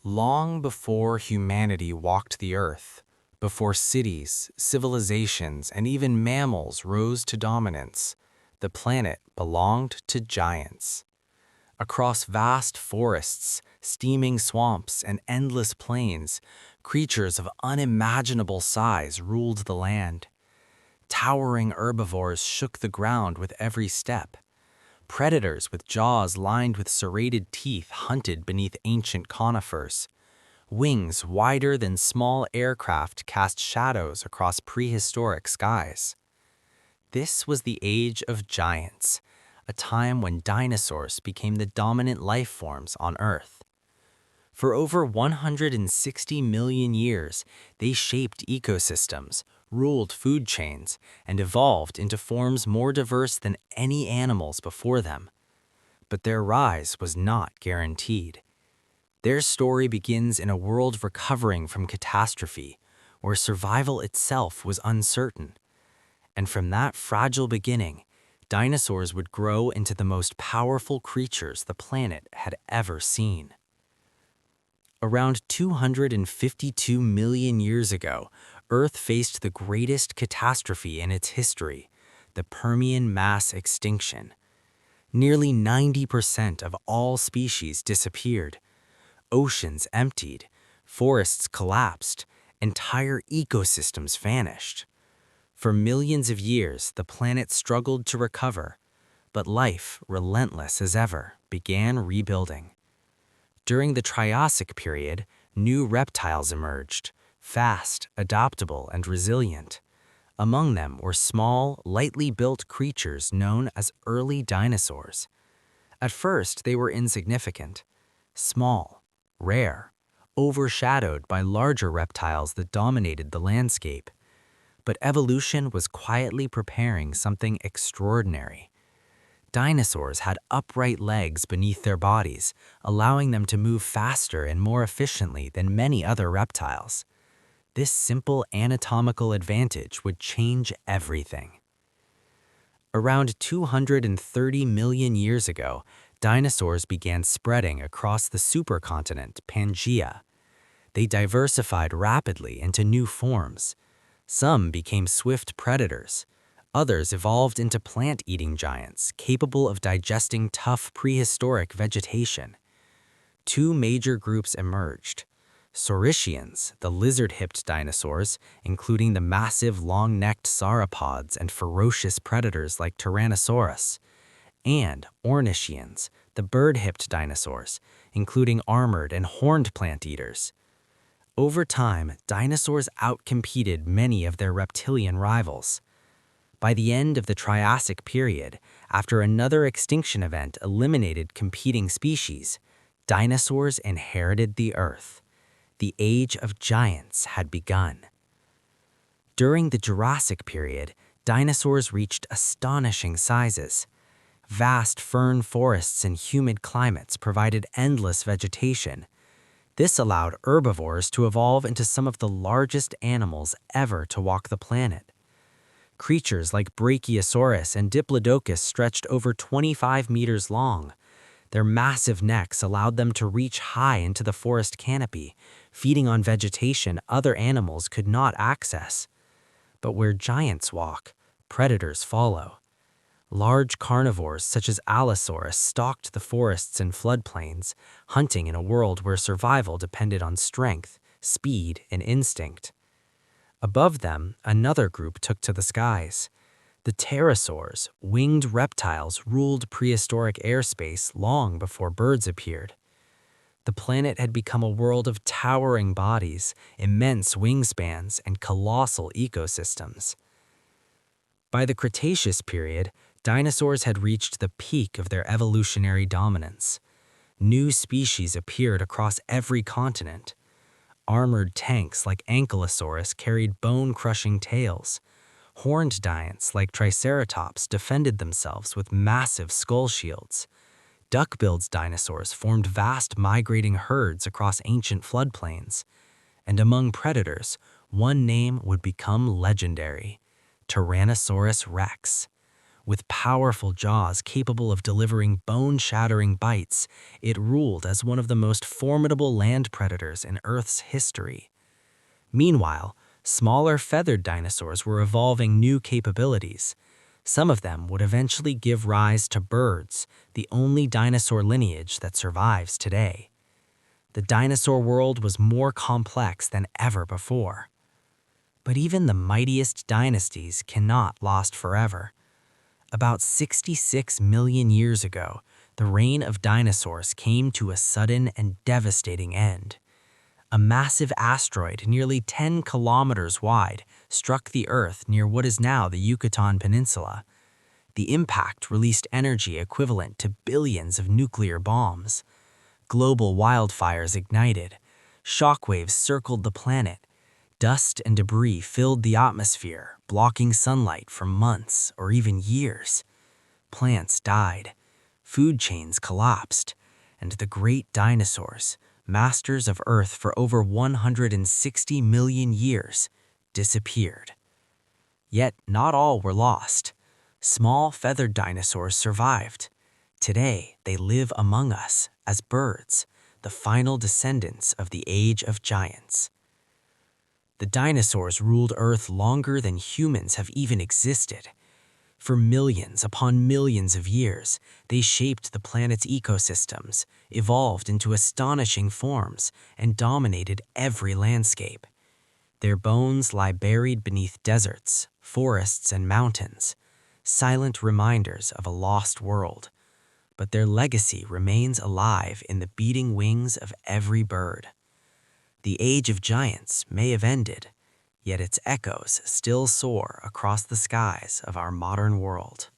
Long before humanity walked the earth, before cities, civilizations, and even mammals rose to dominance, the planet belonged to giants. Across vast forests, steaming swamps, and endless plains, creatures of unimaginable size ruled the land. Towering herbivores shook the ground with every step. Predators with jaws lined with serrated teeth hunted beneath ancient conifers. Wings wider than small aircraft cast shadows across prehistoric skies. This was the age of giants, a time when dinosaurs became the dominant life forms on Earth. For over 160 million years, they shaped ecosystems, ruled food chains, and evolved into forms more diverse than any animals before them. But their rise was not guaranteed. Their story begins in a world recovering from catastrophe, where survival itself was uncertain. And from that fragile beginning, dinosaurs would grow into the most powerful creatures the planet had ever seen. Around 252 million years ago, Earth faced the greatest catastrophe in its history, the Permian mass extinction. Nearly 90% of all species disappeared. Oceans emptied, forests collapsed, entire ecosystems vanished. For millions of years, the planet struggled to recover, but life, relentless as ever, began rebuilding. During the Triassic period, new reptiles emerged, fast, adaptable, and resilient. Among them were small, lightly built creatures known as early dinosaurs. At first, they were insignificant, small, rare, overshadowed by larger reptiles that dominated the landscape. But evolution was quietly preparing something extraordinary. Dinosaurs had upright legs beneath their bodies, allowing them to move faster and more efficiently than many other reptiles. This simple anatomical advantage would change everything. Around 230 million years ago, dinosaurs began spreading across the supercontinent Pangaea. They diversified rapidly into new forms. Some became swift predators. Others evolved into plant-eating giants capable of digesting tough prehistoric vegetation. Two major groups emerged: Saurischia, the lizard-hipped dinosaurs, including the massive long-necked sauropods and ferocious predators like Tyrannosaurus, and Ornithians, the bird-hipped dinosaurs, including armored and horned plant-eaters. Over time, dinosaurs outcompeted many of their reptilian rivals. By the end of the Triassic period, after another extinction event eliminated competing species, dinosaurs inherited the Earth. The age of giants had begun. During the Jurassic period, dinosaurs reached astonishing sizes. Vast fern forests and humid climates provided endless vegetation. This allowed herbivores to evolve into some of the largest animals ever to walk the planet. Creatures like Brachiosaurus and Diplodocus stretched over 25 meters long. Their massive necks allowed them to reach high into the forest canopy, feeding on vegetation other animals could not access. But where giants walk, predators follow. Large carnivores such as Allosaurus stalked the forests and floodplains, hunting in a world where survival depended on strength, speed, and instinct. Above them, another group took to the skies. The pterosaurs, winged reptiles, ruled prehistoric airspace long before birds appeared. The planet had become a world of towering bodies, immense wingspans, and colossal ecosystems. By the Cretaceous period, dinosaurs had reached the peak of their evolutionary dominance. New species appeared across every continent. Armored tanks like Ankylosaurus carried bone-crushing tails. Horned giants like Triceratops defended themselves with massive skull shields. Duck-billed dinosaurs formed vast migrating herds across ancient floodplains. And among predators, one name would become legendary: Tyrannosaurus rex. With powerful jaws capable of delivering bone-shattering bites, it ruled as one of the most formidable land predators in Earth's history. Meanwhile, smaller feathered dinosaurs were evolving new capabilities. Some of them would eventually give rise to birds, the only dinosaur lineage that survives today. The dinosaur world was more complex than ever before. But even the mightiest dynasties cannot last forever. About 66 million years ago, the reign of dinosaurs came to a sudden and devastating end. A massive asteroid nearly 10 kilometers wide struck the Earth near what is now the Yucatan Peninsula. The impact released energy equivalent to billions of nuclear bombs. Global wildfires ignited. Shockwaves circled the planet. Dust and debris filled the atmosphere, blocking sunlight for months or even years. Plants died. Food chains collapsed. And the great dinosaurs, masters of Earth for over 160 million years, disappeared. Yet not all were lost. Small feathered dinosaurs survived. Today, they live among us as birds, the final descendants of the Age of Giants. The dinosaurs ruled Earth longer than humans have even existed. For millions upon millions of years, they shaped the planet's ecosystems, evolved into astonishing forms, and dominated every landscape. Their bones lie buried beneath deserts, forests, and mountains, silent reminders of a lost world. But their legacy remains alive in the beating wings of every bird. The Age of Giants may have ended, yet its echoes still soar across the skies of our modern world.